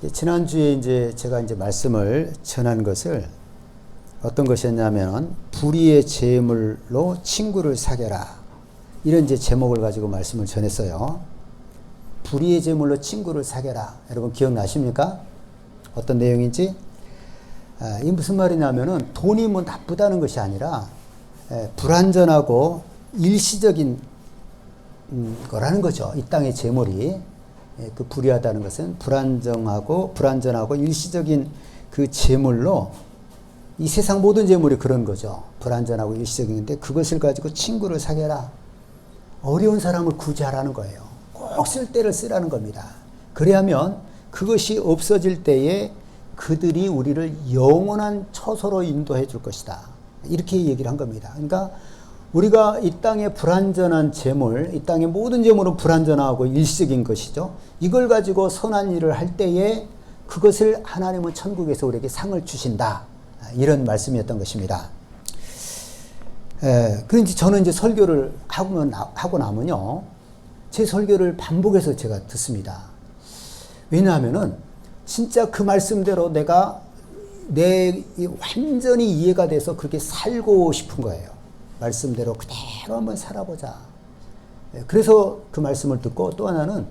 지난주에 이제 제가 이제 말씀을 전한 것을 어떤 것이었냐면 불의의 제물로 친구를 사겨라. 이런 이제 제목을 가지고 말씀을 전했어요. 불의의 제물로 친구를 사겨라. 여러분 기억나십니까? 어떤 내용인지? 이 무슨 말이냐면은 돈이 뭐 나쁘다는 것이 아니라 불완전하고 일시적인 거라는 거죠. 이 땅의 제물이. 그 불의하다는 것은 불완전하고 일시적인 그 제물로 이 세상 모든 제물이 그런 거죠. 불완전하고 일시적인데 그것을 가지고 친구를 사겨라. 어려운 사람을 구제하라는 거예요. 꼭 쓸 때를 쓰라는 겁니다. 그래야면 그것이 없어질 때에 그들이 우리를 영원한 처소로 인도해 줄 것이다. 이렇게 얘기를 한 겁니다. 그러니까 우리가 이 땅의 불완전한 재물, 이 땅의 모든 재물은 불완전하고 일시적인 것이죠. 이걸 가지고 선한 일을 할 때에 그것을 하나님은 천국에서 우리에게 상을 주신다. 이런 말씀이었던 것입니다. 그런지 저는 이제 설교를 하고 나면요. 제 설교를 반복해서 제가 듣습니다. 왜냐하면은 진짜 그 말씀대로 내가 완전히 이해가 돼서 그렇게 살고 싶은 거예요. 말씀대로 그대로 한번 살아보자. 그래서 그 말씀을 듣고 또 하나는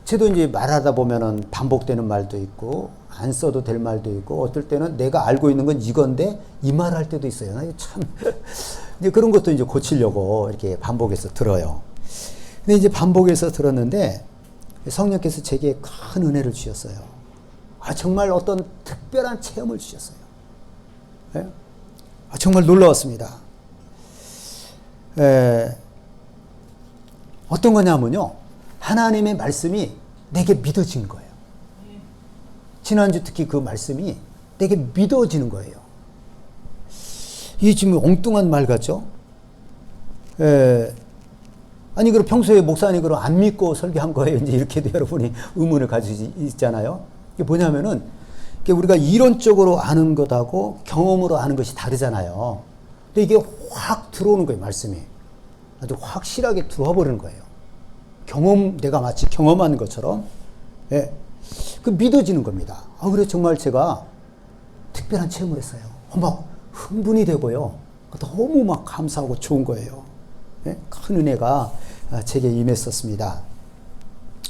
저도 이제 말하다 보면은 반복되는 말도 있고 안 써도 될 말도 있고 어떨 때는 내가 알고 있는 건 이건데 이 말 할 때도 있어요. 참 이제 그런 것도 이제 고치려고 이렇게 반복해서 들어요. 근데 이제 반복해서 들었는데 성령께서 제게 큰 은혜를 주셨어요. 정말 어떤 특별한 체험을 주셨어요. 정말 놀라웠습니다. 어떤 거냐면요. 하나님의 말씀이 내게 믿어지는 거예요. 지난주 특히 그 말씀이 내게 믿어지는 거예요. 이게 지금 엉뚱한 말 같죠? 아니, 그럼 평소에 목사님 그럼 안 믿고 설교한 거예요? 이제 이렇게도 여러분이 의문을 가지고 있잖아요. 이게 뭐냐면은, 우리가 이론적으로 아는 것하고 경험으로 아는 것이 다르잖아요. 근데 이게 확 들어오는 거예요, 말씀이. 아주 확실하게 들어와 버리는 거예요. 내가 마치 경험하는 것처럼. 그 믿어지는 겁니다. 그래, 정말 제가 특별한 체험을 했어요. 막 흥분이 되고요. 너무 막 감사하고 좋은 거예요. 큰 은혜가 제게 임했었습니다.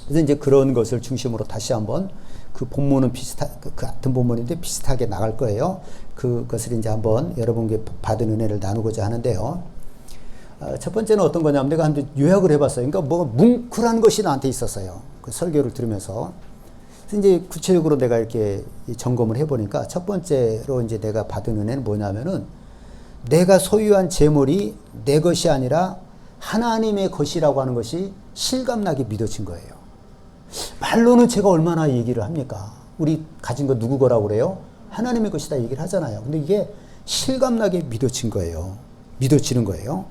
그래서 이제 그런 것을 중심으로 다시 한번 그 본문은 그 같은 본문인데 비슷하게 나갈 거예요. 그것을 이제 한번 여러분께 받은 은혜를 나누고자 하는데요. 첫 번째는 어떤 거냐면 내가 한번 요약을 해봤어요. 그러니까 뭐 뭉클한 것이 나한테 있었어요. 그 설교를 들으면서. 그래서 이제 구체적으로 내가 이렇게 점검을 해보니까 첫 번째로 이제 내가 받은 은혜는 뭐냐면은 내가 소유한 재물이 내 것이 아니라 하나님의 것이라고 하는 것이 실감나게 믿어진 거예요. 말로는 제가 얼마나 얘기를 합니까? 우리 가진 거 누구 거라고 그래요? 하나님의 것이다 얘기를 하잖아요. 근데 이게 실감나게 믿어진 거예요. 믿어지는 거예요.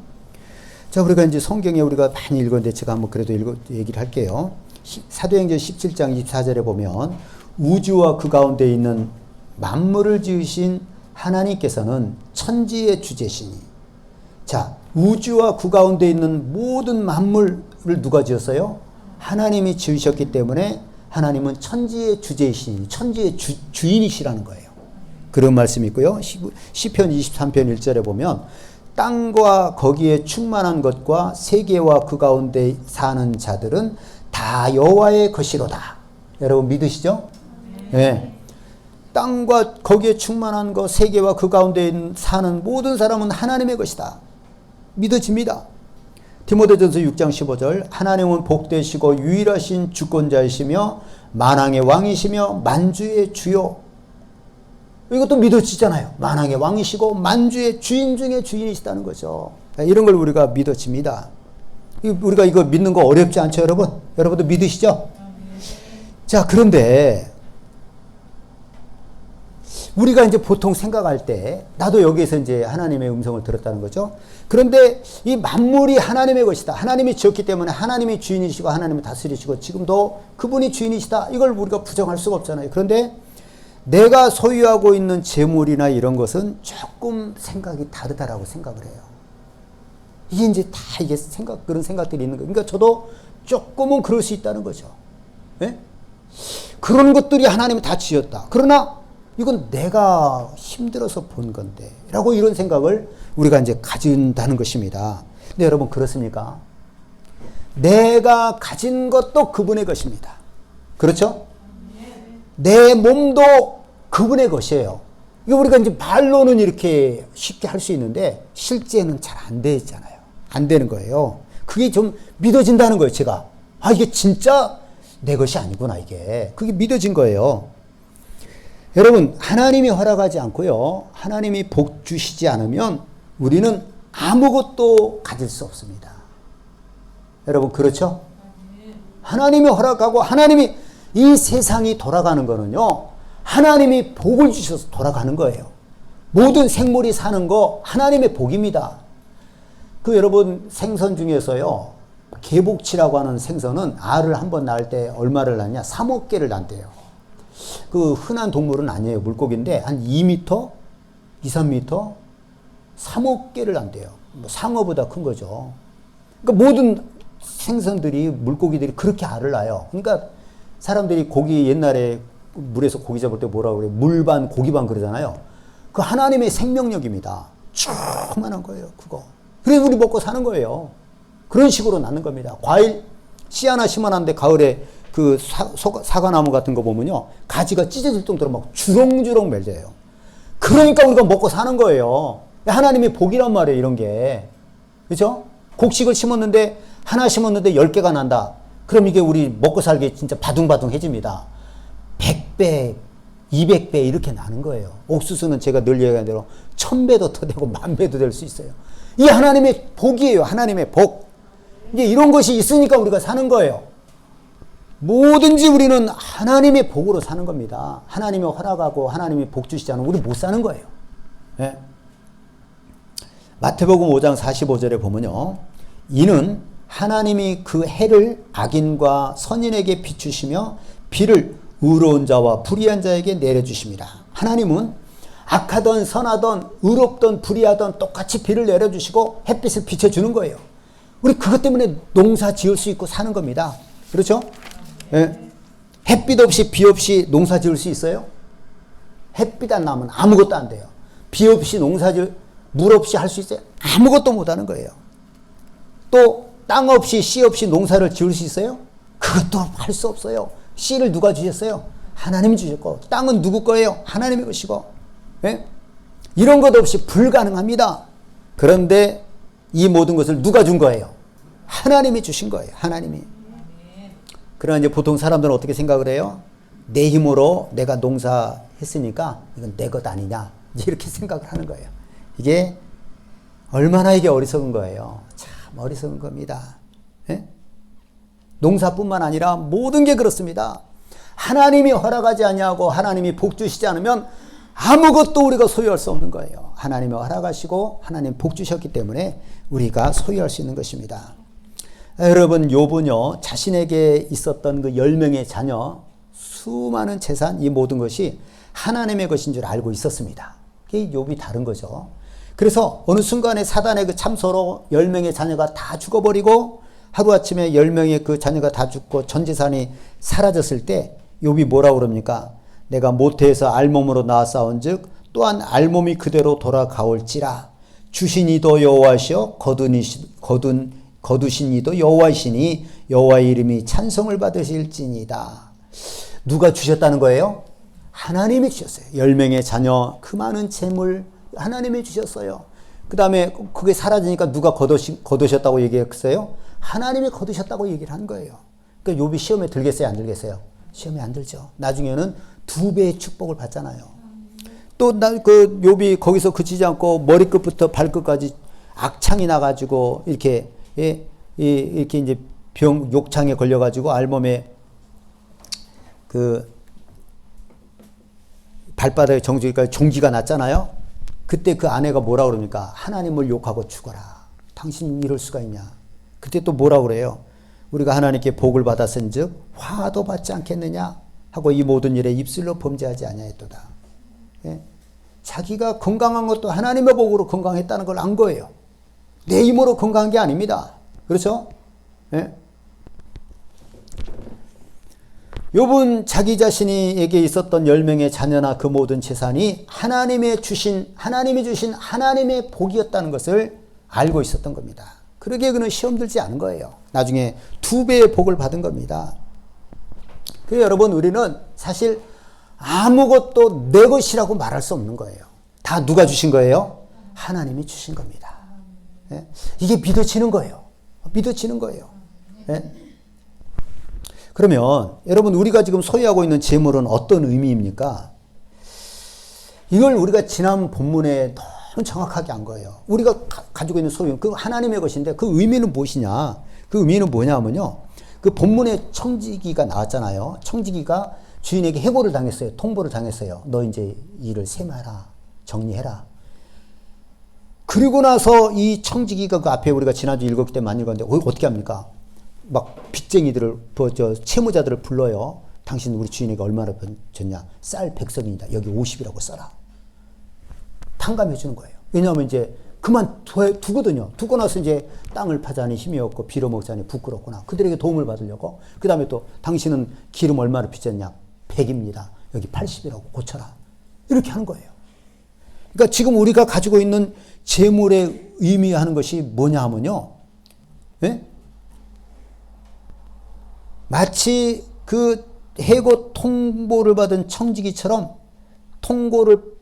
자, 우리가 이제 성경에 우리가 많이 읽었는데 제가 한번 그래도 얘기를 할게요. 사도행전 17장 24절에 보면 우주와 그 가운데 있는 만물을 지으신 하나님께서는 천지의 주제시니. 자, 우주와 그 가운데 있는 모든 만물을 누가 지었어요? 하나님이 지으셨기 때문에 하나님은 천지의 주제이시니, 천지의 주인이시라는 거예요. 그런 말씀이 있고요. 시편 23편 1절에 보면 땅과 거기에 충만한 것과 세계와 그 가운데 사는 자들은 다 여호와의 것이로다. 여러분 믿으시죠? 네. 땅과 거기에 충만한 것, 세계와 그 가운데 사는 모든 사람은 하나님의 것이다. 믿어집니다. 디모데전서 6장 15절 하나님은 복되시고 유일하신 주권자이시며 만왕의 왕이시며 만주의 주요. 이것도 믿어지잖아요. 만왕의 왕이시고 만주의 주인 중에 주인이시다는 거죠. 이런 걸 우리가 믿어집니다. 우리가 이거 믿는 거 어렵지 않죠, 여러분? 여러분도 믿으시죠? 자, 그런데 우리가 이제 보통 생각할 때 나도 여기에서 이제 하나님의 음성을 들었다는 거죠. 그런데 이 만물이 하나님의 것이다. 하나님이 지었기 때문에 하나님이 주인이시고 하나님이 다스리시고 지금도 그분이 주인이시다. 이걸 우리가 부정할 수가 없잖아요. 그런데 내가 소유하고 있는 재물이나 이런 것은 조금 생각이 다르다라고 생각을 해요. 이게 이제 다 이게 그런 생각들이 있는 거예요. 그러니까 저도 조금은 그럴 수 있다는 거죠. 네? 그런 것들이 하나님이 다 지었다. 그러나 이건 내가 힘들어서 본 건데 라고 이런 생각을 우리가 이제 가진다는 것입니다. 근데 여러분 그렇습니까? 내가 가진 것도 그분의 것입니다. 그렇죠? 내 몸도 그분의 것이에요. 이거 우리가 이제 말로는 이렇게 쉽게 할 수 있는데 실제는 잘 안 되잖아요. 안 되는 거예요. 그게 좀 믿어진다는 거예요, 제가. 아, 이게 진짜 내 것이 아니구나, 이게. 그게 믿어진 거예요. 여러분, 하나님이 허락하지 않고요. 하나님이 복 주시지 않으면 우리는 아무것도 가질 수 없습니다. 여러분, 그렇죠? 하나님이 허락하고 하나님이 이 세상이 돌아가는 거는요. 하나님이 복을 주셔서 돌아가는 거예요. 모든 생물이 사는 거 하나님의 복입니다. 그 여러분 생선 중에서요. 개복치라고 하는 생선은 알을 한번 낳을 때 얼마를 낳냐? 3억 개를 낳대요. 그 흔한 동물은 아니에요. 물고기인데 한 2m, 2, 3m, 3억 개를 낳대요. 뭐 상어보다 큰 거죠. 그러니까 모든 생선들이 물고기들이 그렇게 알을 낳아요. 그러니까 사람들이 고기 옛날에 물에서 고기 잡을 때 뭐라고 그래요? 물반 고기반 그러잖아요. 그 하나님의 생명력입니다. 조그만한 거예요. 그거. 그래서 우리 먹고 사는 거예요. 그런 식으로 낳는 겁니다. 과일 씨 하나 심어놨는데 가을에 그 사과나무 같은 거 보면요. 가지가 찢어질 정도로 막 주렁주렁 맺어요. 그러니까 우리가 먹고 사는 거예요. 하나님의 복이란 말이에요. 이런 게. 그렇죠? 곡식을 심었는데 하나 심었는데 10개가 난다. 그럼 이게 우리 먹고 살기 진짜 바둥바둥해집니다. 100배, 200배 이렇게 나는 거예요. 옥수수는 제가 늘 얘기하는 대로 1000배도 더 되고 10,000배도 될 수 있어요. 이 하나님의 복이에요. 하나님의 복. 이제 이런 것이 있으니까 우리가 사는 거예요. 뭐든지 우리는 하나님의 복으로 사는 겁니다. 하나님이 허락하고 하나님이 복 주시지 않으면 우리 못 사는 거예요. 네? 마태복음 5장 45절에 보면요. 이는 하나님이 그 해를 악인과 선인에게 비추시며 비를 의로운 자와 불의한 자에게 내려주십니다. 하나님은 악하던 선하던 의롭던 불의하던 똑같이 비를 내려주시고 햇빛을 비춰주는 거예요. 우리 그것 때문에 농사 지을 수 있고 사는 겁니다. 그렇죠? 예. 햇빛 없이 비 없이 농사 지을 수 있어요? 햇빛 안 나면 아무것도 안 돼요. 비 없이 물 없이 할 수 있어요? 아무것도 못 하는 거예요. 또 땅 없이 씨 없이 농사를 지을 수 있어요? 그것도 할 수 없어요. 씨를 누가 주셨어요? 하나님이 주셨고 땅은 누구 거예요? 하나님의 것이고. 예? 이런 것 없이 불가능합니다. 그런데 이 모든 것을 누가 준 거예요? 하나님이 주신 거예요. 하나님이. 그러나 이제 보통 사람들은 어떻게 생각을 해요? 내 힘으로 내가 농사했으니까 이건 내 것 아니냐. 이렇게 생각을 하는 거예요. 이게 얼마나 이게 어리석은 거예요. 참 어리석은 겁니다. 예? 농사뿐만 아니라 모든 게 그렇습니다. 하나님이 허락하지 아니하고 하나님이 복 주시지 않으면 아무것도 우리가 소유할 수 없는 거예요. 하나님이 허락하시고 하나님 복 주셨기 때문에 우리가 소유할 수 있는 것입니다. 여러분 욥은요 자신에게 있었던 그 10명의 자녀 수많은 재산 이 모든 것이 하나님의 것인 줄 알고 있었습니다. 그게 욥이 다른 거죠. 그래서 어느 순간에 사단의 그 참소로 10명의 자녀가 다 죽어버리고 하루아침에 10명의 그 자녀가 다 죽고 전 재산이 사라졌을 때 욥이 뭐라고 그럽니까? 내가 모태에서 알몸으로 나왔사온 즉 또한 알몸이 그대로 돌아가올지라 주신 이도 여호와시여 거두신 이도 여호와이시니 여호와의 이름이 찬송을 받으실지니이다. 누가 주셨다는 거예요? 하나님이 주셨어요. 10명의 자녀 그 많은 재물 하나님이 주셨어요. 그 다음에 그게 사라지니까 누가 거두셨다고 얘기했어요? 하나님이 거두셨다고 얘기를 한 거예요. 그러니까 욥이 시험에 들겠어요? 안 들겠어요? 시험에 안 들죠. 나중에는 2배의 축복을 받잖아요. 또 그 욥이 거기서 그치지 않고 머리끝부터 발끝까지 악창이 나가지고 이렇게 이렇게 이제 욕창에 걸려가지고 알몸에 그 발바닥에 정수기까지 종기가 났잖아요. 그때 그 아내가 뭐라 그럽니까? 하나님을 욕하고 죽어라. 당신 이럴 수가 있냐? 그때 또 뭐라 그래요? 우리가 하나님께 복을 받았은즉 화도 받지 않겠느냐? 하고 이 모든 일에 입술로 범죄하지 아니하였도다. 예? 자기가 건강한 것도 하나님의 복으로 건강했다는 걸 안 거예요. 내 힘으로 건강한 게 아닙니다. 그렇죠? 예? 욥은 자기 자신에게 있었던 10명의 자녀나 그 모든 재산이 하나님이 주신 하나님의 복이었다는 것을 알고 있었던 겁니다. 그러기에 그는 시험 들지 않은 거예요. 나중에 2배의 복을 받은 겁니다. 그래서 여러분, 우리는 사실 아무것도 내 것이라고 말할 수 없는 거예요. 다 누가 주신 거예요? 하나님이 주신 겁니다. 예? 이게 믿어지는 거예요. 믿어지는 거예요. 예? 그러면 여러분, 우리가 지금 소유하고 있는 재물은 어떤 의미입니까? 이걸 우리가 지난 본문에 너무 정확하게 한 거예요. 우리가 가지고 있는 소유, 그 하나님의 것인데 그 의미는 무엇이냐? 그 의미는 뭐냐면요. 그 본문에 청지기가 나왔잖아요. 청지기가 주인에게 해고를 당했어요. 통보를 당했어요. 너 이제 일을 세마라, 정리해라. 그리고 나서 이 청지기가 그 앞에 우리가 지난주 읽었기 때문에 많이 읽었는데 어떻게 합니까? 막 빚쟁이들을, 채무자들을 불러요. 당신 우리 주인에게 얼마나 줬냐? 쌀 100석입니다. 여기 50이라고 써라. 탕감해 주는 거예요. 왜냐하면 이제 그만 두거든요. 두고 나서 이제 땅을 파자니 힘이 없고 빌어먹자니 부끄럽구나. 그들에게 도움을 받으려고. 그 다음에 또 당신은 기름 얼마나 빚졌냐? 100입니다. 여기 80이라고 고쳐라. 이렇게 하는 거예요. 그러니까 지금 우리가 가지고 있는 재물의 의미하는 것이 뭐냐 하면요. 예? 마치 그 해고 통보를 받은 청지기처럼 통보를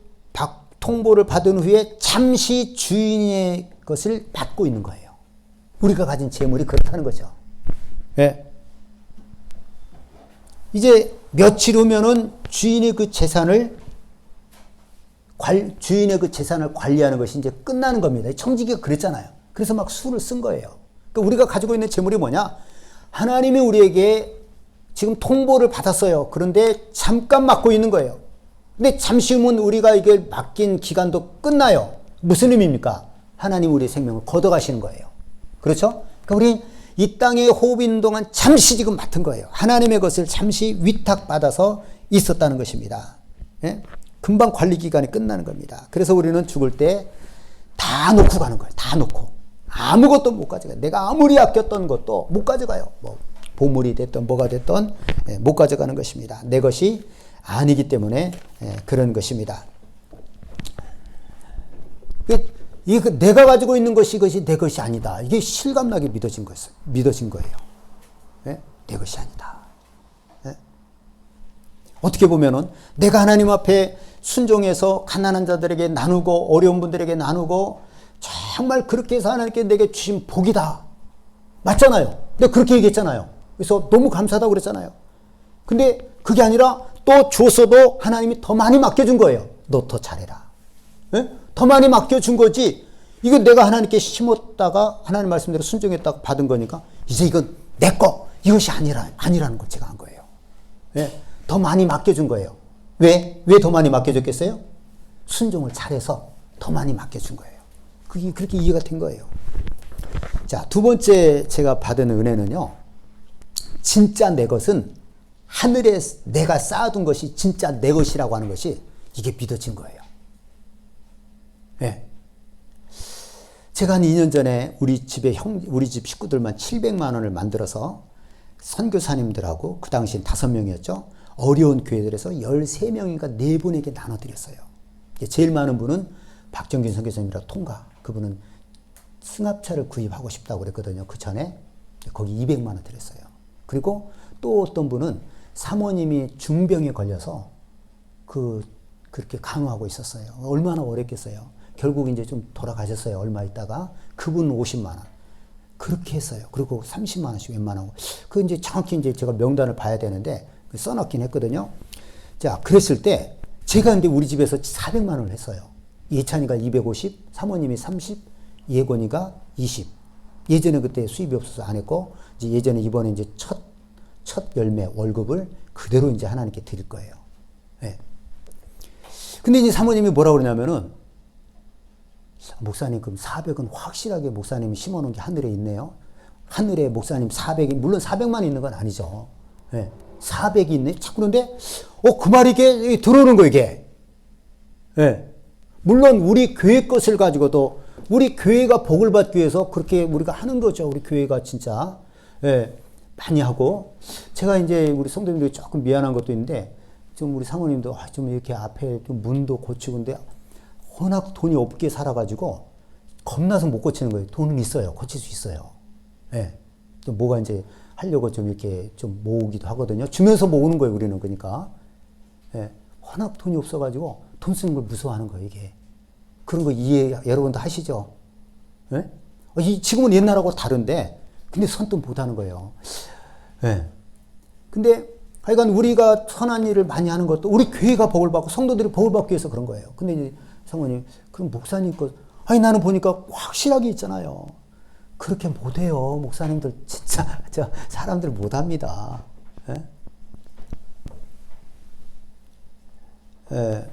받은 후에 잠시 주인의 것을 받고 있는 거예요. 우리가 가진 재물이 그렇다는 거죠. 예. 이제 며칠 후면은 주인의 그 재산을 관리하는 것이 이제 끝나는 겁니다. 청지기가 그랬잖아요. 그래서 막 수를 쓴 거예요. 그러니까 우리가 가지고 있는 재물이 뭐냐? 하나님이 우리에게 지금 통보를 받았어요. 그런데 잠깐 맡고 있는 거예요. 근데 잠시 후면 우리가 이걸 맡긴 기간도 끝나요. 무슨 의미입니까? 하나님 우리의 생명을 걷어가시는 거예요. 그렇죠? 그러니까 우리 이 땅에 호흡 있는 동안 잠시 지금 맡은 거예요. 하나님의 것을 잠시 위탁받아서 있었다는 것입니다. 예? 금방 관리 기간이 끝나는 겁니다. 그래서 우리는 죽을 때 다 놓고 가는 거예요. 다 놓고. 아무것도 못 가져가요. 내가 아무리 아꼈던 것도 못 가져가요. 뭐 보물이 됐던 뭐가 됐던 못 가져가는 것입니다. 내 것이 아니기 때문에 그런 것입니다. 이게 내가 가지고 있는 것이 이것이 내 것이 아니다. 이게 실감나게 믿어진 거예요. 네? 내 것이 아니다. 네? 어떻게 보면은 내가 하나님 앞에 순종해서 가난한 자들에게 나누고 어려운 분들에게 나누고 정말 그렇게 해서 하나님께 내게 주신 복이다. 맞잖아요. 내가 그렇게 얘기했잖아요. 그래서 너무 감사하다고 그랬잖아요. 근데 그게 아니라 또 줬어도 하나님이 더 많이 맡겨준 거예요. 너 더 잘해라. 네? 더 많이 맡겨준 거지. 이거 내가 하나님께 심었다가 하나님 말씀대로 순종했다가 받은 거니까 이제 이건 내 거. 이것이 아니라는 걸 제가 한 거예요. 네? 더 많이 맡겨준 거예요. 왜 더 많이 맡겨줬겠어요? 순종을 잘해서 더 많이 맡겨준 거예요. 그게 그렇게 이해가 된 거예요. 자, 두 번째 제가 받은 은혜는요. 진짜 내 것은 하늘에 내가 쌓아둔 것이 진짜 내 것이라고 하는 것이 이게 믿어진 거예요. 네. 제가 한 2년 전에 우리 집 식구들만 700만 원을 만들어서 선교사님들하고 그 당시엔 5명이었죠. 어려운 교회들에서 13명인가 4분에게 나눠드렸어요. 제일 많은 분은 박정균 선교사님이라고 통가. 그분은 승합차를 구입하고 싶다고 그랬거든요. 그 전에 거기 200만 원 드렸어요. 그리고 또 어떤 분은 사모님이 중병에 걸려서 그렇게 간호하고 있었어요. 얼마나 어렵겠어요. 결국 이제 좀 돌아가셨어요. 얼마 있다가. 그분 50만 원. 그렇게 했어요. 그리고 30만 원씩 웬만하고. 그 이제 정확히 이제 제가 명단을 봐야 되는데 써놨긴 했거든요. 자, 그랬을 때 제가 근데 우리 집에서 400만 원을 했어요. 예찬이가 250, 사모님이 30, 예건이가 20. 예전에 그때 수입이 없어서 안 했고, 이제 이번에 이제 첫 열매 월급을 그대로 이제 하나님께 드릴 거예요. 네. 근데 이제 사모님이 뭐라고 그러냐면은, 목사님, 그럼 400은 확실하게 목사님이 심어놓은 게 하늘에 있네요. 하늘에 목사님 400이, 물론 400만 있는 건 아니죠. 네. 400이 있네. 자꾸 그런데, 그 말이 이게 들어오는 거, 이게. 네. 물론 우리 교회 것을 가지고도 우리 교회가 복을 받기 위해서 그렇게 우리가 하는 거죠. 우리 교회가 진짜. 예. 많이 하고, 제가 이제 우리 성도님들이 조금 미안한 것도 있는데, 좀 우리 사모님도 좀 이렇게 앞에 좀 문도 고치고, 근데 워낙 돈이 없게 살아가지고, 겁나서 못 고치는 거예요. 돈은 있어요. 고칠 수 있어요. 예. 좀 뭐가 이제 하려고 좀 이렇게 좀 모으기도 하거든요. 주면서 모으는 거예요, 우리는. 그러니까. 예. 워낙 돈이 없어가지고, 돈 쓰는 걸 무서워하는 거예요, 이게. 그런 거 이해 여러분도 하시죠? 예? 지금은 옛날하고 다른데, 근데 선뜻 못 하는 거예요. 예. 근데, 하여간 우리가 선한 일을 많이 하는 것도 우리 교회가 복을 받고 성도들이 복을 받기 위해서 그런 거예요. 근데 이제 사모님, 그럼 목사님 거, 아니 나는 보니까 확실하게 있잖아요. 그렇게 못해요. 목사님들 진짜 사람들 못합니다. 예? 예.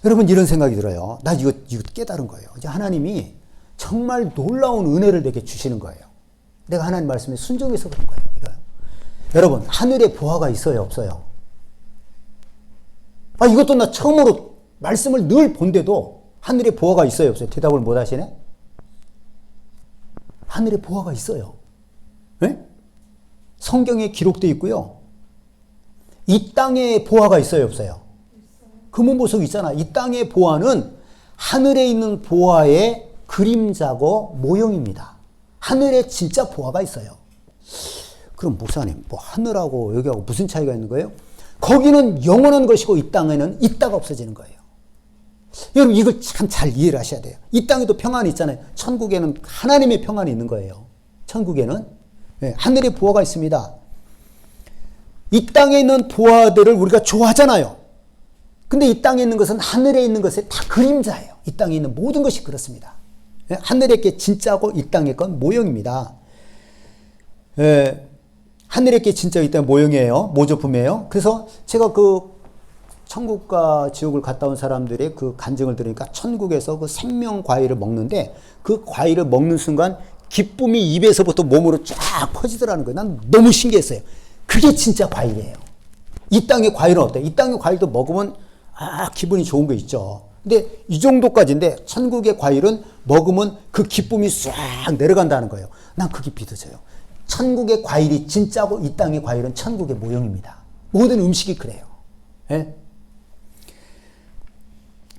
여러분 이런 생각이 들어요. 나 이거 깨달은 거예요. 이제 하나님이 정말 놀라운 은혜를 내게 주시는 거예요. 내가 하나님 말씀에 순종해서 그런 거예요. 이거. 여러분 하늘에 보화가 있어요, 없어요? 이것도 나 처음으로 말씀을 늘 본데도 하늘에 보화가 있어요, 없어요? 대답을 못 하시네? 하늘에 보화가 있어요. 네? 성경에 기록되어 있고요. 이 땅에 보화가 있어요, 없어요? 금은보석 있잖아. 이 땅의 보화는 하늘에 있는 보화의 그림자고 모형입니다. 하늘에 진짜 보화가 있어요. 그럼 목사님, 뭐 하늘하고 여기하고 무슨 차이가 있는 거예요? 거기는 영원한 것이고 이 땅에는 있다가 없어지는 거예요. 여러분 이걸 참 잘 이해를 하셔야 돼요. 이 땅에도 평안이 있잖아요. 천국에는 하나님의 평안이 있는 거예요. 천국에는 네, 하늘에 보화가 있습니다. 이 땅에 있는 보화들을 우리가 좋아하잖아요. 근데 이 땅에 있는 것은 하늘에 있는 것의 다 그림자예요. 이 땅에 있는 모든 것이 그렇습니다. 네, 하늘의 게 진짜고 이 땅의 건 모형입니다. 하늘의 게 진짜 이 땅 모형이에요. 모조품이에요. 그래서 제가 그 천국과 지옥을 갔다 온 사람들의 그 간증을 들으니까 천국에서 그 생명 과일을 먹는데 그 과일을 먹는 순간 기쁨이 입에서부터 몸으로 쫙 퍼지더라는 거예요. 난 너무 신기했어요. 그게 진짜 과일이에요. 이 땅의 과일은 어때? 이 땅의 과일도 먹으면 기분이 좋은 거 있죠. 근데 이 정도까지인데 천국의 과일은 먹으면 그 기쁨이 싹 내려간다는 거예요. 난 그게 믿어져요. 천국의 과일이 진짜고 이 땅의 과일은 천국의 모형입니다. 모든 음식이 그래요. 예?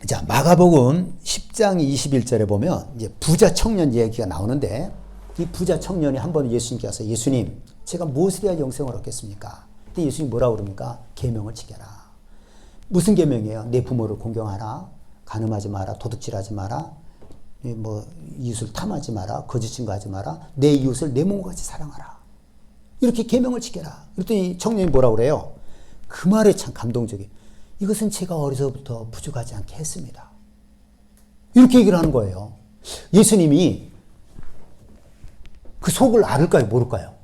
자, 마가복음 10장 21절에 보면 이제 부자 청년 얘기가 나오는데 이 부자 청년이 한 번 예수님께 와서 예수님, 제가 무엇을 해야 영생을 얻겠습니까? 근데 예수님이 뭐라고 그럽니까? 계명을 지켜라. 무슨 계명이에요? 내 부모를 공경하라. 간음하지 마라. 도둑질하지 마라. 뭐 이웃을 탐하지 마라. 거짓 증거하지 마라. 내 이웃을 내 몸과 같이 사랑하라. 이렇게 계명을 지켜라. 그랬더니 청년이 뭐라고 그래요? 그 말에 참 감동적이에요. 이것은 제가 어려서부터 부족하지 않게 했습니다. 이렇게 얘기를 하는 거예요. 예수님이 그 속을 알을까요? 모를까요?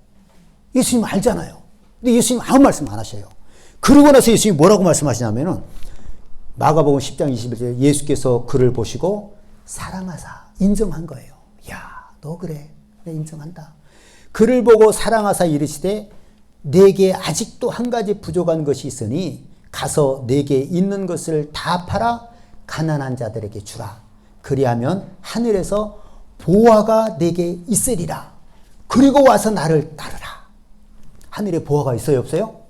예수님 알잖아요. 근데 예수님 아무 말씀 안 하셔요. 그러고 나서 예수님이 뭐라고 말씀하시냐면은 마가복음 10장 21절에 예수께서 그를 보시고 사랑하사 인정한 거예요. 야, 너 그래. 내가 인정한다. 그를 보고 사랑하사 이르시되 내게 아직도 한 가지 부족한 것이 있으니 가서 내게 있는 것을 다 팔아 가난한 자들에게 주라. 그리하면 하늘에서 보화가 내게 있으리라. 그리고 와서 나를 따르라. 하늘에 보화가 있어요, 없어요?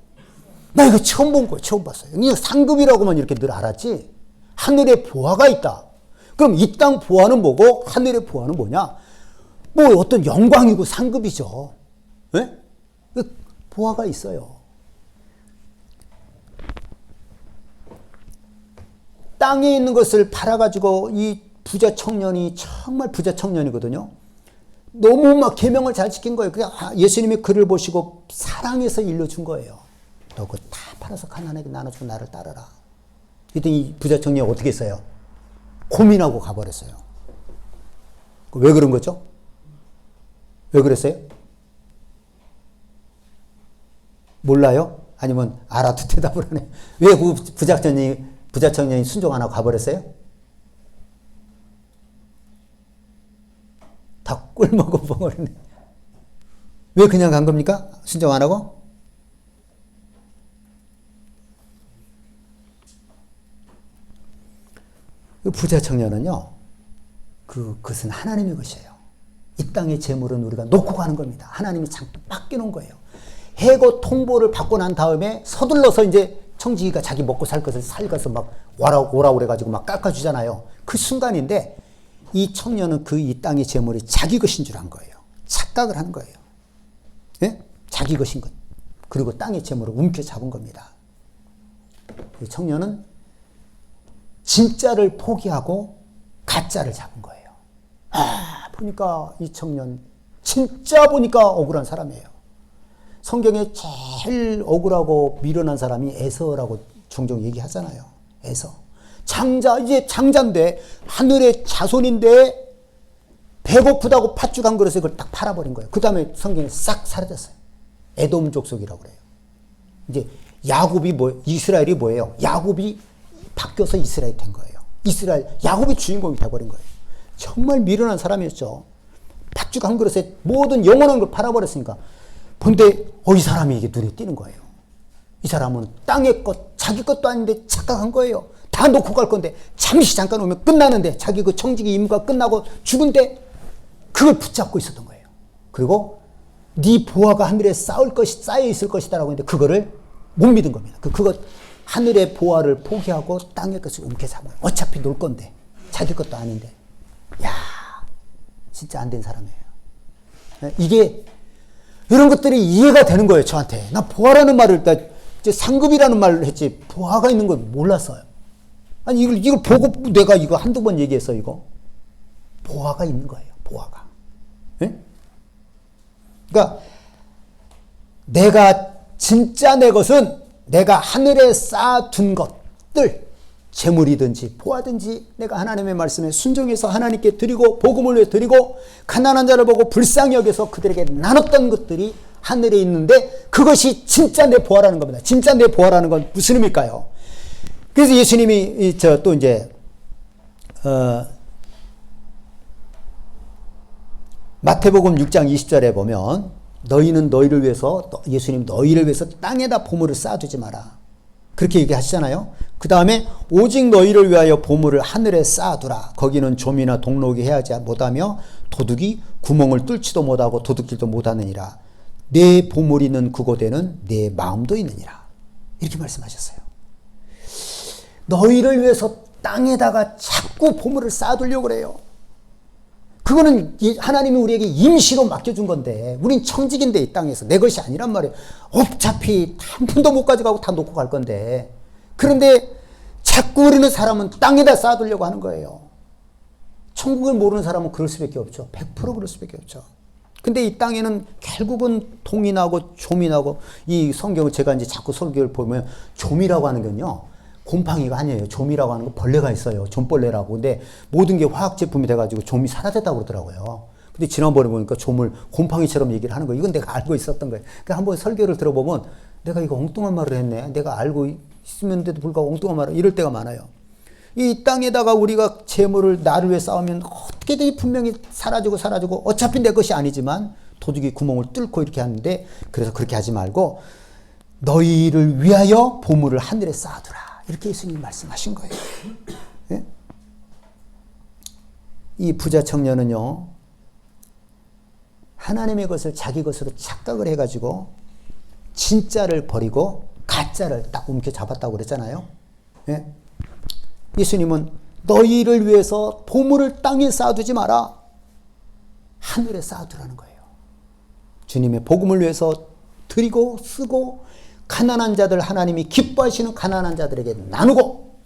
나 이거 처음 본 거예요. 처음 봤어요. 이거 상급이라고만 이렇게 늘 알았지. 하늘에 보화가 있다. 그럼 이 땅 보화는 뭐고 하늘의 보화는 뭐냐? 뭐 어떤 영광이고 상급이죠. 네? 보화가 있어요. 땅에 있는 것을 팔아가지고 이 부자 청년이 정말 부자 청년이거든요. 너무 막 계명을 잘 지킨 거예요. 그냥 예수님이 그를 보시고 사랑해서 일러준 거예요. 너 그거 다 팔아서 가난하게 나눠주고 나를 따르라. 그랬더니 이 부자 청년이 어떻게 했어요? 고민하고 가버렸어요. 왜 그런 거죠? 왜 그랬어요? 몰라요? 아니면 알아도 대답을 안 해? 왜 그 부자 청년이 순종 안 하고 가버렸어요? 다 꿀먹어 버렸네. 왜 그냥 간 겁니까? 순종 안 하고? 그 부자 청년은요, 그것은 하나님의 것이에요. 이 땅의 재물은 우리가 놓고 가는 겁니다. 하나님이 잠깐 맡겨놓은 거예요. 해고 통보를 받고 난 다음에 서둘러서 이제 청지기가 자기 먹고 살 것을 살가서 막 오라고 그래가지고 막 깎아주잖아요. 그 순간인데 이 청년은 이 땅의 재물이 자기 것인 줄 안 거예요. 착각을 한 거예요. 예? 자기 것인 것. 그리고 땅의 재물을 움켜잡은 겁니다. 그 청년은 진짜를 포기하고 가짜를 잡은 거예요. 보니까 이 청년 진짜 보니까 억울한 사람이에요. 성경에 제일 억울하고 미련한 사람이 에서라고 종종 얘기하잖아요. 에서. 이제 장자인데 하늘의 자손인데 배고프다고 팥죽 한 그릇에 그걸 딱 팔아버린 거예요. 그 다음에 성경에 싹 사라졌어요. 에돔 족속이라고 그래요. 이제 이스라엘이 뭐예요? 야곱이 바뀌어서 이스라엘이 된 거예요. 야곱이 주인공이 돼버린 거예요. 정말 미련한 사람이었죠. 팥죽 한 그릇에 모든 영원한 걸 팔아버렸으니까. 근데 이 사람이 이게 눈에 띄는 거예요. 이 사람은 땅의 것, 자기 것도 아닌데 착각한 거예요. 다 놓고 갈 건데 잠시 잠깐 오면 끝나는데 자기 그 청지기 임무가 끝나고 죽은데 그걸 붙잡고 있었던 거예요. 그리고 네 보화가 하늘에 쌓여 있을 것이다라고 했는데 그거를 못 믿은 겁니다. 그거 하늘의 보화를 포기하고 땅의 것을 움켜잡아요. 어차피 놀 건데 자기 것도 아닌데. 야, 진짜 안 된 사람이에요. 이게 이런 것들이 이해가 되는 거예요. 저한테. 나 보화라는 말을 이제 상급이라는 말을 했지 보화가 있는 걸 몰랐어요. 아니 이걸 보고 내가 이거 한두 번 얘기했어. 이거 보화가 있는 거예요. 보화가. 예? 그러니까 내가 진짜 내 것은 내가 하늘에 쌓아둔 것들, 재물이든지 보화든지 내가 하나님의 말씀에 순종해서 하나님께 드리고 복음을 위해 드리고 가난한 자를 보고 불쌍히 여겨서 그들에게 나눴던 것들이 하늘에 있는데 그것이 진짜 내 보화라는 겁니다. 진짜 내 보화라는 건 무슨 의미일까요? 그래서 예수님이 또 이제 마태복음 6장 20절에 보면 너희는 너희를 위해서 예수님 너희를 위해서 땅에다 보물을 쌓아두지 마라. 그렇게 얘기하시잖아요. 그 다음에 오직 너희를 위하여 보물을 하늘에 쌓아두라. 거기는 좀이나 동록이 해하지 못하며 도둑이 구멍을 뚫지도 못하고 도둑질도 못하느니라. 내 보물이 있는 그곳에는 내 마음도 있느니라. 이렇게 말씀하셨어요. 너희를 위해서 땅에다가 자꾸 보물을 쌓아두려고 그래요. 그거는 하나님이 우리에게 임시로 맡겨준 건데 우린 청직인데 이 땅에서 내 것이 아니란 말이에요. 어차피 한 푼도 못 가져가고 다 놓고 갈 건데 그런데 자꾸 우리는 사람은 땅에다 쌓아두려고 하는 거예요. 천국을 모르는 사람은 그럴 수밖에 없죠. 100% 그럴 수밖에 없죠. 근데 이 땅에는 결국은 동이 나고 좀이 나고 이 성경을 제가 이제 자꾸 설교를 보면 좀이라고 하는 건요. 곰팡이가 아니에요. 좀이라고 하는 거 벌레가 있어요. 좀벌레라고. 근데 모든 게 화학 제품이 돼가지고 좀이 사라졌다고 그러더라고요. 근데 지난번에 보니까 좀을 곰팡이처럼 얘기를 하는 거예요. 이건 내가 알고 있었던 거예요. 그러니까 한번 설교를 들어보면 내가 이거 엉뚱한 말을 했네. 내가 알고 있으면데도 불구하고 엉뚱한 말을 이럴 때가 많아요. 이 땅에다가 우리가 재물을 나를 위해 쌓으면 어떻게든 분명히 사라지고 어차피 내 것이 아니지만 도둑이 구멍을 뚫고 이렇게 하는데 그래서 그렇게 하지 말고 너희를 위하여 보물을 하늘에 쌓아두라. 이렇게 예수님이 말씀하신 거예요. 예? 이 부자 청년은요, 하나님의 것을 자기 것으로 착각을 해가지고 진짜를 버리고 가짜를 딱 움켜잡았다고 그랬잖아요. 예? 예수님은 너희를 위해서 보물을 땅에 쌓아두지 마라. 하늘에 쌓아두라는 거예요. 주님의 복음을 위해서 드리고 쓰고 가난한 자들 하나님이 기뻐하시는 가난한 자들에게 나누고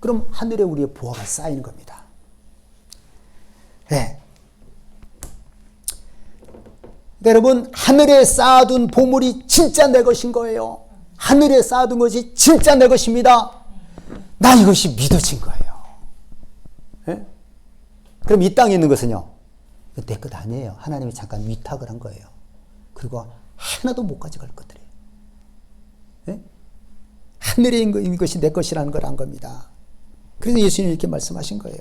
그럼 하늘에 우리의 보화가 쌓이는 겁니다. 네. 여러분 하늘에 쌓아둔 보물이 진짜 내 것인 거예요. 하늘에 쌓아둔 것이 진짜 내 것입니다. 나 이것이 믿어진 거예요. 네? 그럼 이 땅에 있는 것은요. 내 것 아니에요. 하나님이 잠깐 위탁을 한 거예요. 그리고 하나도 못 가져갈 것들이에요. 네? 하늘에 있는 것이 내 것이라는 걸 안 겁니다. 그래서 예수님이 이렇게 말씀하신 거예요.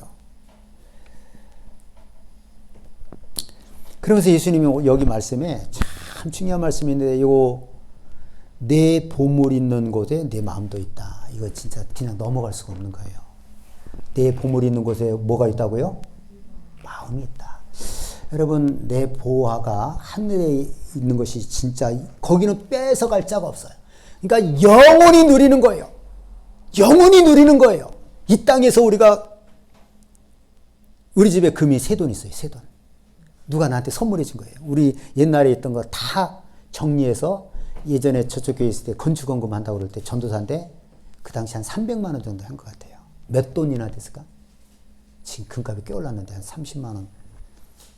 그러면서 예수님이 여기 말씀에 참 중요한 말씀인데 이거 내 보물 있는 곳에 내 마음도 있다. 이거 진짜 그냥 넘어갈 수가 없는 거예요. 내 보물 있는 곳에 뭐가 있다고요? 마음이 있다. 여러분, 내 보화가 하늘에 있는 것이 진짜 거기는 뺏어갈 자가 없어요. 그러니까 영원히 누리는 거예요. 영원히 누리는 거예요. 이 땅에서 우리 집에 금이 세 돈 있어요. 세 돈. 누가 나한테 선물해 준 거예요. 우리 옛날에 있던 거 다 정리해서 예전에 저쪽 교회 있을 때 건축원금 한다고 그럴 때 전도사인데 그 당시 한 300만 원 정도 한 것 같아요. 몇 돈이나 됐을까? 지금 금값이 꽤 올랐는데 한 30만 원.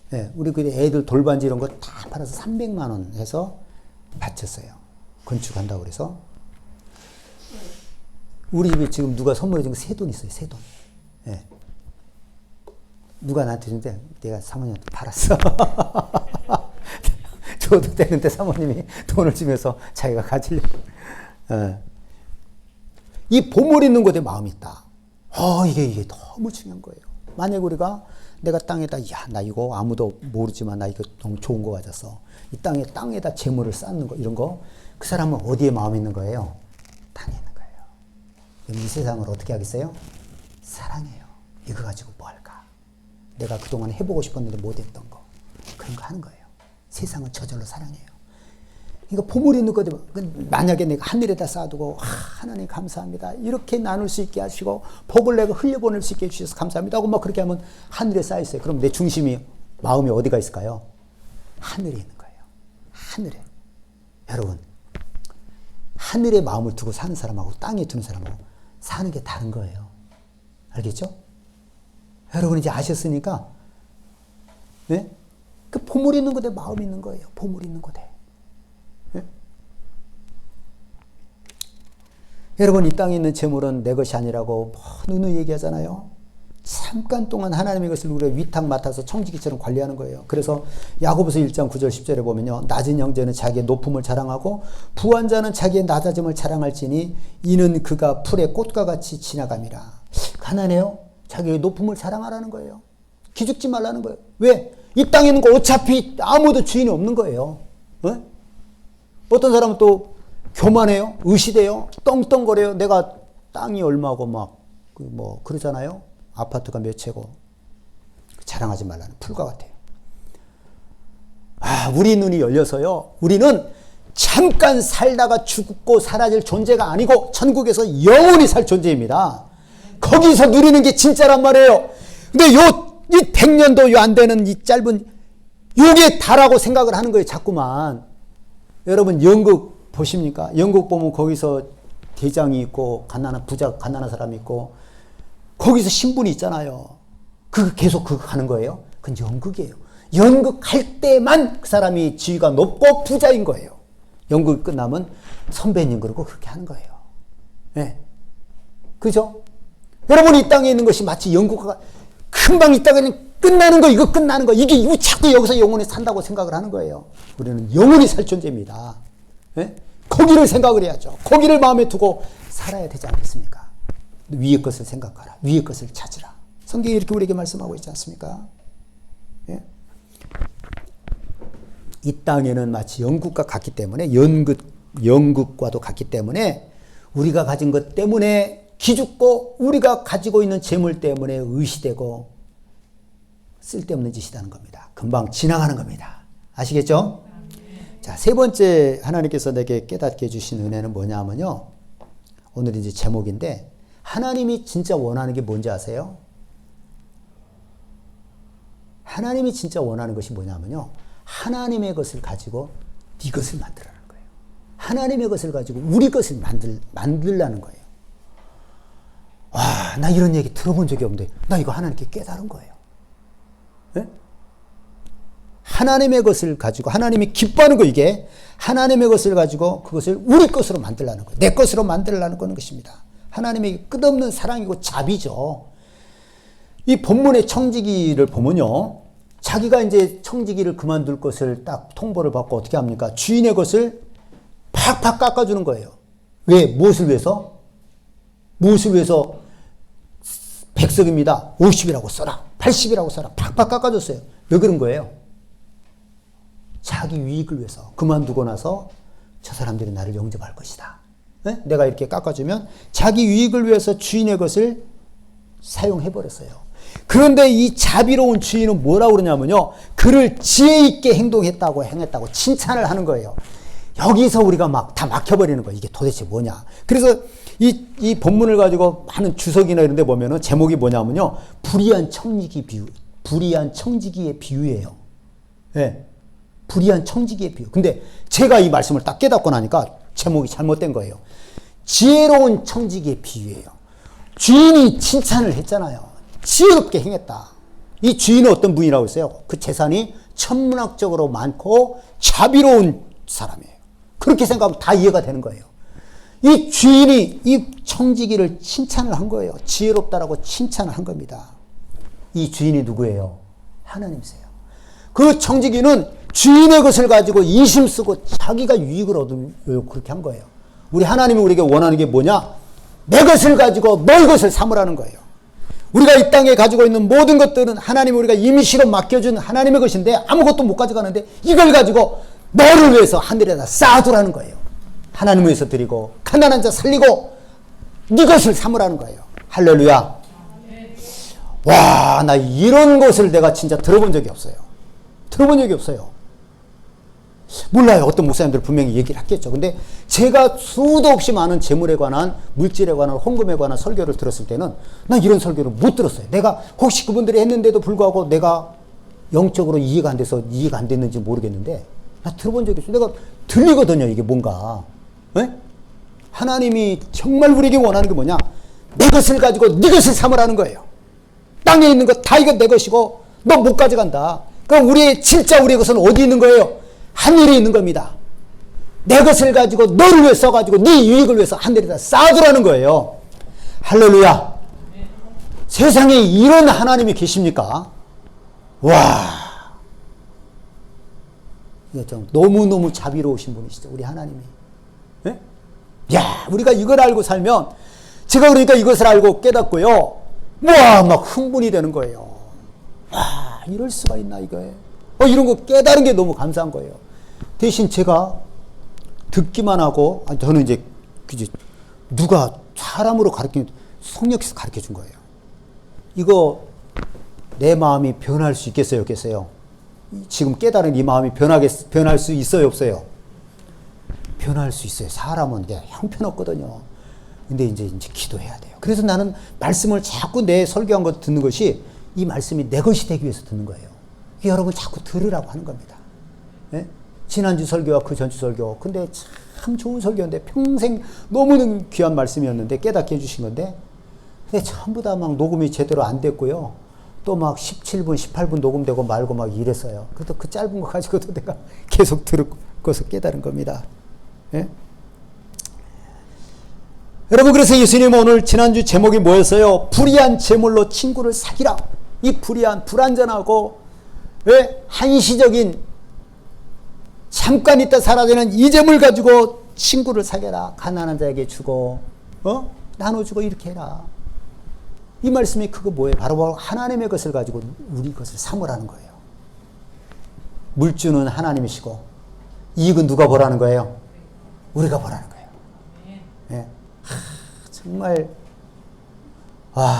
네, 우리 그 애들 돌반지 이런 거 다 팔아서 300만 원 해서 바쳤어요. 건축한다고 그래서. 우리 집에 지금 누가 선물해 준 거 세 돈 있어요. 세 돈. 네. 누가 나한테 준대 내가 사모님한테 팔았어. 줘도 되는데 사모님이 돈을 주면서 자기가 가지려고. 네. 이 보물 있는 곳에 마음이 있다. 이게 너무 중요한 거예요. 만약 내가 땅에다, 나 이거 아무도 모르지만 나 이거 너무 좋은 거 가졌어. 이 땅에다 재물을 쌓는 거, 이런 거. 그 사람은 어디에 마음이 있는 거예요? 땅에 있는 거예요. 이 세상을 어떻게 하겠어요? 사랑해요. 이거 가지고 뭐 할까? 내가 그동안 해보고 싶었는데 못했던 거. 그런 거 하는 거예요. 세상을 저절로 사랑해요. 그러니까 보물이 있는 거죠. 만약에 내가 하늘에다 쌓아두고 하나님 감사합니다. 이렇게 나눌 수 있게 하시고 복을 내가 흘려보낼 수 있게 해주셔서 감사합니다 하고 막 그렇게 하면 하늘에 쌓여있어요. 그럼 내 중심이 마음이 어디가 있을까요? 하늘에 있는 거예요. 하늘에. 여러분, 하늘에 마음을 두고 사는 사람하고 땅에 두는 사람하고 사는 게 다른 거예요. 알겠죠? 여러분 이제 아셨으니까 네? 그 보물이 있는 곳에 마음이 있는 거예요. 보물이 있는 곳에. 여러분 이 땅에 있는 재물은 내 것이 아니라고 누누이 얘기하잖아요. 잠깐 동안 하나님의 것을 우리가 위탁 맡아서 청지기처럼 관리하는 거예요. 그래서 야고보서 1장 9절 10절에 보면요. 낮은 형제는 자기의 높음을 자랑하고 부한 자는 자기의 낮아짐을 자랑할지니 이는 그가 풀의 꽃과 같이 지나감이라. 가난해요? 자기의 높음을 자랑하라는 거예요. 기죽지 말라는 거예요. 왜? 이 땅에 있는 거 어차피 아무도 주인이 없는 거예요. 어떤 사람은 또 교만해요. 의시돼요. 떵떵거려요. 내가 땅이 얼마고 그러잖아요. 아파트가 몇 채고. 자랑하지 말라는 풀과 같아요. 우리 눈이 열려서요. 우리는 잠깐 살다가 죽고 사라질 존재가 아니고 천국에서 영원히 살 존재입니다. 거기서 누리는 게 진짜란 말이에요. 근데 이 100년도 안 되는 이 짧은 요게 다라고 생각을 하는 거예요. 자꾸만. 여러분 영국 보십니까? 영국 보면 거기서 대장이 있고 가난한 사람이 있고 거기서 신분이 있잖아요. 계속 그거 가는 거예요. 그건 연극이에요. 연극할 때만 그 사람이 지위가 높고 부자인 거예요. 연극이 끝나면 선배님 그러고 그렇게 하는 거예요. 네. 그죠? 여러분이 이 땅에 있는 것이 마치 연극가 금방 있다가 그냥 끝나는 거, 이거 끝나는 거, 이게 자꾸 여기서 영원히 산다고 생각을 하는 거예요. 우리는 영원히 살 존재입니다. 네? 거기를 생각을 해야죠. 거기를 마음에 두고 살아야 되지 않겠습니까? 위의 것을 생각하라. 위의 것을 찾으라. 성경이 이렇게 우리에게 말씀하고 있지 않습니까? 예? 이 땅에는 마치 연극과 같기 때문에 연극과도 같기 때문에 우리가 가진 것 때문에 기죽고 우리가 가지고 있는 재물 때문에 의시되고 쓸데없는 짓이라는 겁니다. 금방 지나가는 겁니다. 아시겠죠? 자, 세 번째 하나님께서 내게 깨닫게 해주신 은혜는 뭐냐면요. 오늘 이제 제목인데 하나님이 진짜 원하는 게 뭔지 아세요? 하나님이 진짜 원하는 것이 뭐냐면요. 하나님의 것을 가지고 네 것을 만들라는 거예요. 하나님의 것을 가지고 우리 것을 만들라는 거예요. 나 이런 얘기 들어본 적이 없는데 나 이거 하나님께 깨달은 거예요. 네? 하나님의 것을 가지고 하나님이 기뻐하는 거 이게 하나님의 것을 가지고 그것을 우리 것으로 만들라는 거예요. 내 것으로 만들라는 것입니다. 하나님의 끝없는 사랑이고 자비죠. 이 본문의 청지기를 보면요. 자기가 이제 청지기를 그만둘 것을 딱 통보를 받고 어떻게 합니까? 주인의 것을 팍팍 깎아주는 거예요. 왜? 무엇을 위해서? 무엇을 위해서? 백석입니다. 50이라고 써라. 80이라고 써라. 팍팍 깎아줬어요. 왜 그런 거예요? 자기 유익을 위해서. 그만두고 나서 저 사람들이 나를 영접할 것이다. 네? 내가 이렇게 깎아주면 자기 유익을 위해서 주인의 것을 사용해버렸어요. 그런데 이 자비로운 주인은 뭐라고 그러냐면요. 그를 지혜 있게 행했다고 칭찬을 하는 거예요. 여기서 우리가 막 다 막혀버리는 거예요. 이게 도대체 뭐냐. 그래서 이 본문을 가지고 많은 주석이나 이런 데 보면은 제목이 뭐냐면요. 불의한 청지기의 비유예요. 예. 불의한 청지기의 비유. 근데 제가 이 말씀을 딱 깨닫고 나니까 제목이 잘못된 거예요. 지혜로운 청지기의 비유예요. 주인이 칭찬을 했잖아요. 지혜롭게 행했다. 이 주인은 어떤 분이라고 했어요? 그 재산이 천문학적으로 많고 자비로운 사람이에요. 그렇게 생각하면 다 이해가 되는 거예요. 이 주인이 이 청지기를 칭찬을 한 거예요. 지혜롭다라고 칭찬을 한 겁니다. 이 주인이 누구예요? 하나님이세요. 그 청지기는 주인의 것을 가지고 인심 쓰고 자기가 유익을 얻으려고 그렇게 한 거예요. 우리 하나님이 우리에게 원하는 게 뭐냐? 내 것을 가지고 너의 것을 삼으라는 거예요. 우리가 이 땅에 가지고 있는 모든 것들은 하나님이 우리가 임시로 맡겨준 하나님의 것인데 아무것도 못 가져가는데 이걸 가지고 너를 위해서 하늘에다 쌓아두라는 거예요. 하나님을 위해서 드리고 가난한 자 살리고 네 것을 삼으라는 거예요. 할렐루야. 와, 나 이런 것을 내가 진짜 들어본 적이 없어요. 들어본 적이 없어요. 몰라요. 어떤 목사님들 분명히 얘기를 했겠죠. 근데 제가 수도 없이 많은 재물에 관한, 물질에 관한, 헌금에 관한 설교를 들었을 때는 난 이런 설교를 못 들었어요. 내가 혹시 그분들이 했는데도 불구하고 내가 영적으로 이해가 안 돼서 이해가 안 됐는지 모르겠는데 나 들어본 적이 있어요. 내가 들리거든요. 이게 뭔가. 네? 하나님이 정말 우리에게 원하는 게 뭐냐? 내 것을 가지고 네 것을 삼으라는 거예요. 땅에 있는 것 다 이거 내 것이고 너 못 가져간다. 그럼 진짜 우리의 것은 어디 있는 거예요? 하늘에 있는 겁니다. 내 것을 가지고 너를 위해 써가지고 네 유익을 위해서 하늘에다 쌓아두라는 거예요. 할렐루야. 세상에 이런 하나님이 계십니까? 와, 이거 좀 너무너무 자비로우신 분이시죠. 우리 하나님이. 네? 야, 우리가 이걸 알고 살면 제가 그러니까 이것을 알고 깨닫고요. 와, 막 흥분이 되는 거예요. 와, 이럴 수가 있나 이거에. 이런 거 깨달은 게 너무 감사한 거예요. 대신 제가 듣기만 하고, 저는 이제 누가 사람으로 성령께서 가르쳐 준 거예요. 이거 내 마음이 변할 수 있겠어요, 없겠어요? 지금 깨달은 이 마음이 변할 수 있어요, 없어요? 변할 수 있어요. 사람은 이게 형편없거든요. 근데 이제 기도해야 돼요. 그래서 나는 말씀을 자꾸 내 설교한 거 듣는 것이 이 말씀이 내 것이 되기 위해서 듣는 거예요. 여러분 자꾸 들으라고 하는 겁니다. 예? 지난주 설교와 그 전주 설교. 근데 참 좋은 설교인데 평생 너무 귀한 말씀이었는데 깨닫게 해주신 건데 근데 전부 다 막 녹음이 제대로 안 됐고요. 또 막 17분, 18분 녹음되고 말고 막 이랬어요. 그래도 그 짧은 거 가지고도 내가 계속 들어서 깨달은 겁니다. 예? 여러분, 그래서 예수님은 오늘 지난주 제목이 뭐였어요? 불의한 재물로 친구를 사귀라. 이 불완전하고 왜 한시적인 잠깐 있다 사라지는 이 재물 가지고 친구를 사귀라. 가난한 자에게 주고 나눠주고 이렇게 해라. 이 말씀이 그거 뭐예요? 바로 하나님의 것을 가지고 우리 것을 삼으라는 거예요. 물주는 하나님이시고 이익은 누가 보라는 거예요? 우리가 보라는 거예요. 예. 정말 와,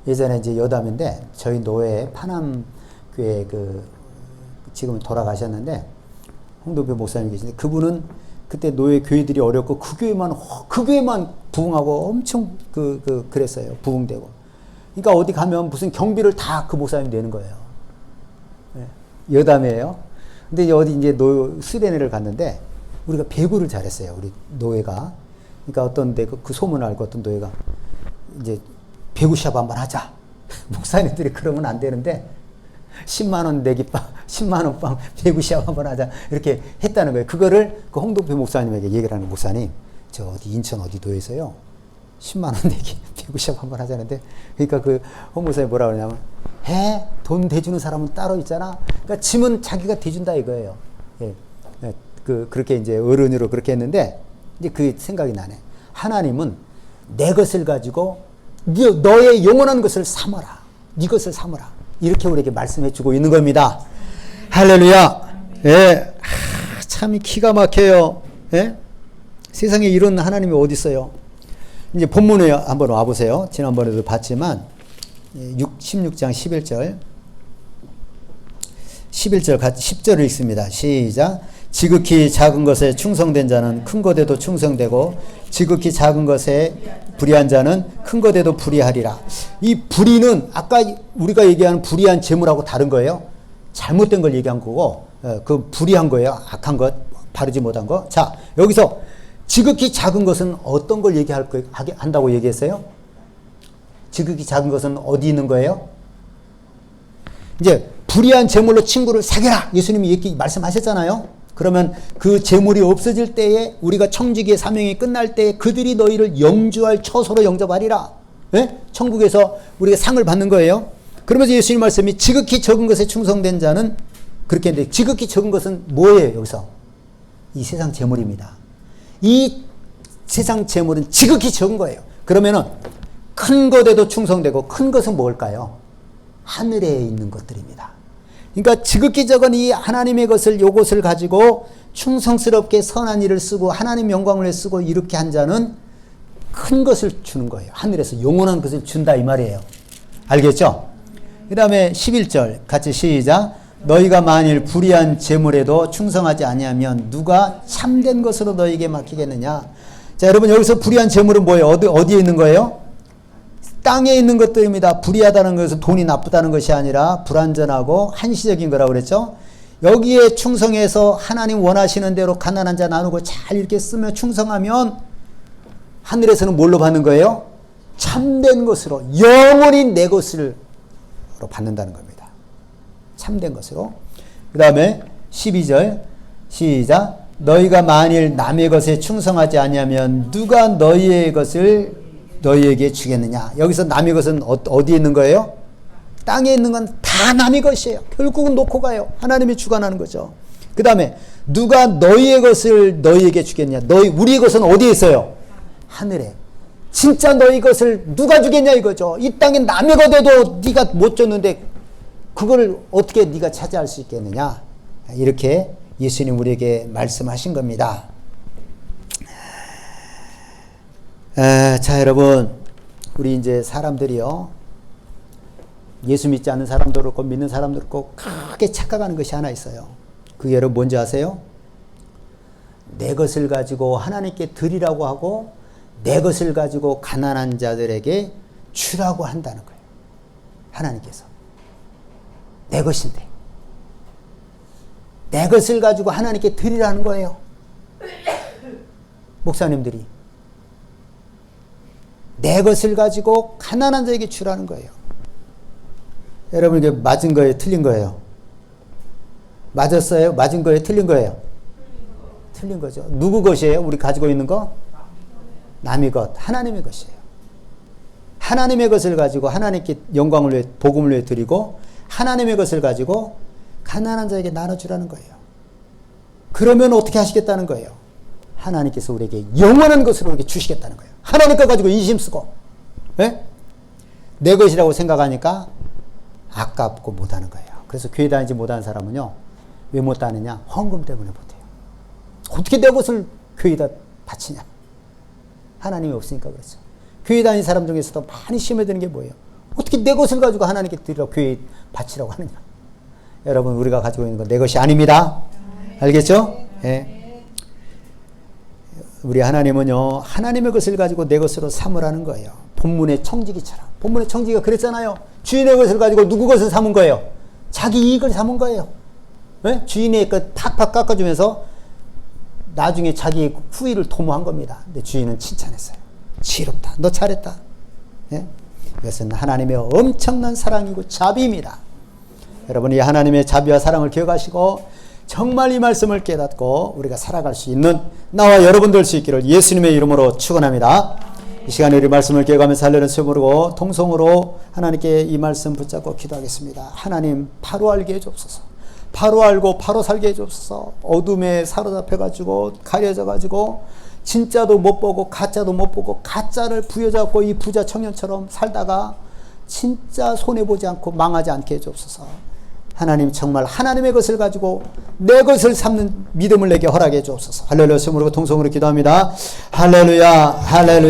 예전에 이제 여담인데 저희 노회 파남교회 지금 돌아가셨는데 홍도표 목사님 계신데 그분은 그때 노회 교회들이 어렵고 그 교회만 부흥하고 엄청 그랬어요. 부흥되고. 그러니까 어디 가면 무슨 경비를 다 그 목사님이 내는 거예요. 예. 여담이에요. 근데 어디 이제 수련회를 갔는데 우리가 배구를 잘했어요. 우리 노회가. 그러니까 어떤 데 그 소문을 알고 어떤 노회가 이제 배구 시합 한번 하자. 목사님들이 그러면 안 되는데 10만 원 내기 빵, 10만 원 빵 배구 시합 한번 하자. 이렇게 했다는 거예요. 그거를 그 홍도표 목사님에게 얘기를 하는 목사님, 저 어디 인천 어디 도에서요. 10만 원 내기 배구 시합 한번 하자는데 그러니까 그 홍 목사님이 뭐라 그러냐면 돈 대주는 사람은 따로 있잖아. 그러니까 짐은 자기가 대준다 이거예요. 예. 그렇게 이제 어른으로 그렇게 했는데 이제 그 생각이 나네. 하나님은 내 것을 가지고 너의 영원한 것을 삼아라. 네 것을 삼아라. 이렇게 우리에게 말씀해 주고 있는 겁니다. 할렐루야. 예. 참 기가 막혀요. 예? 세상에 이런 하나님이 어디 있어요? 이제 본문에 한번 와보세요. 지난번에도 봤지만 16장 11절 11절 같이 10절을 읽습니다. 시작. 지극히 작은 것에 충성된 자는 큰 것에도 충성되고 지극히 작은 것에 불의한 자는 큰 것에도 불의하리라. 이 불의는 아까 우리가 얘기하는 불의한 재물하고 다른 거예요. 잘못된 걸 얘기한 거고 그 불의한 거예요. 악한 것, 바르지 못한 거. 자, 여기서 지극히 작은 것은 어떤 걸 한다고 얘기했어요? 지극히 작은 것은 어디 있는 거예요? 이제 불의한 재물로 친구를 사귀라. 예수님이 이렇게 말씀하셨잖아요. 그러면 그 재물이 없어질 때에 우리가 청지기의 사명이 끝날 때에 그들이 너희를 영주할 처소로 영접하리라. 네? 천국에서 우리가 상을 받는 거예요. 그러면서 예수님 말씀이 지극히 적은 것에 충성된 자는 그렇게 했는데 지극히 적은 것은 뭐예요? 여기서 이 세상 재물입니다. 이 세상 재물은 지극히 적은 거예요. 그러면은 큰 것에도 충성되고 큰 것은 뭘까요? 하늘에 있는 것들입니다. 그러니까 지극히 적은 이 하나님의 것을 요것을 가지고 충성스럽게 선한 일을 쓰고 하나님 영광을 쓰고 이렇게 한 자는 큰 것을 주는 거예요. 하늘에서 영원한 것을 준다 이 말이에요. 알겠죠? 그 다음에 11절 같이 시작. 너희가 만일 불의한 재물에도 충성하지 아니하면 누가 참된 것으로 너희에게 맡기겠느냐. 자, 여러분 여기서 불의한 재물은 뭐예요? 어디에 있는 거예요? 땅에 있는 것들입니다. 불의하다는 것은 돈이 나쁘다는 것이 아니라 불완전하고 한시적인 거라고 그랬죠. 여기에 충성해서 하나님 원하시는 대로 가난한 자 나누고 잘 이렇게 쓰며 충성하면 하늘에서는 뭘로 받는 거예요? 참된 것으로 영원히 내 것으로 받는다는 겁니다. 참된 것으로. 그 다음에 12절 시작. 너희가 만일 남의 것에 충성하지 아니하면 누가 너희의 것을 너희에게 주겠느냐. 여기서 남의 것은 어디에 있는 거예요? 땅에 있는 건 다 남의 것이에요. 결국은 놓고 가요. 하나님이 주관하는 거죠. 그 다음에 누가 너희의 것을 너희에게 주겠냐. 우리의 것은 어디에 있어요? 하늘에. 진짜 너희 것을 누가 주겠냐 이거죠. 이 땅에 남의 것에도 네가 못 줬는데 그걸 어떻게 네가 차지할 수 있겠느냐. 이렇게 예수님 우리에게 말씀하신 겁니다. 자, 여러분, 우리 이제 사람들이요, 예수 믿지 않는 사람도 그렇고 믿는 사람도 그렇고 크게 착각하는 것이 하나 있어요. 그게 여러분 뭔지 아세요? 내 것을 가지고 하나님께 드리라고 하고 내 것을 가지고 가난한 자들에게 주라고 한다는 거예요. 하나님께서. 내 것인데. 내 것을 가지고 하나님께 드리라는 거예요. 목사님들이. 내 것을 가지고 가난한 자에게 주라는 거예요. 여러분 이게 맞은 거예요? 틀린 거예요? 맞았어요? 맞은 거예요? 틀린 거예요? 틀린 거죠. 누구 것이에요? 우리 가지고 있는 거? 남의 것. 하나님의 것이에요. 하나님의 것을 가지고 하나님께 영광을 위해 복음을 위해 드리고 하나님의 것을 가지고 가난한 자에게 나눠주라는 거예요. 그러면 어떻게 하시겠다는 거예요? 하나님께서 우리에게 영원한 것으로 우리에게 주시겠다는 거예요. 하나님 것 가지고 인심 쓰고, 네? 내 것이라고 생각하니까 아깝고 못하는 거예요. 그래서 교회 다니지 못하는 사람은요, 왜 못 다니냐? 헌금 때문에 못해요. 어떻게 내 것을 교회에다 바치냐? 하나님이 없으니까 그렇죠. 교회 다니는 사람 중에서도 많이 시험에 드는 게 뭐예요? 어떻게 내 것을 가지고 하나님께 드리라고 교회에 바치라고 하느냐? 여러분, 우리가 가지고 있는 건 내 것이 아닙니다. 알겠죠? 네. 우리 하나님은요, 하나님의 것을 가지고 내 것으로 삼으라는 거예요. 본문의 청지기처럼. 본문의 청지기가 그랬잖아요. 주인의 것을 가지고 누구 것을 삼은 거예요? 자기 이익을 삼은 거예요. 네? 주인의 것 팍팍 깎아주면서 나중에 자기 후일을 도모한 겁니다. 근데 주인은 칭찬했어요. 지혜롭다. 너 잘했다. 네? 이것은 하나님의 엄청난 사랑이고 자비입니다. 여러분, 이 하나님의 자비와 사랑을 기억하시고 정말 이 말씀을 깨닫고 우리가 살아갈 수 있는 나와 여러분 될 수 있기를 예수님의 이름으로 축원합니다. 이 시간에 우리 말씀을 기억하면서 하려는 세모르고 통성으로 하나님께 이 말씀 붙잡고 기도하겠습니다. 하나님, 바로 알게 해주옵소서. 바로 알고 바로 살게 해주옵소서. 어둠에 사로잡혀가지고 가려져가지고 진짜도 못 보고 가짜도 못 보고 가짜를 부여잡고 이 부자 청년처럼 살다가 진짜 손해보지 않고 망하지 않게 해주옵소서. 하나님, 정말 하나님의 것을 가지고 내 것을 삼는 믿음을 내게 허락해 주옵소서. 할렐루야. 세모르고 통성으로 기도합니다. 할렐루야. 할렐루야.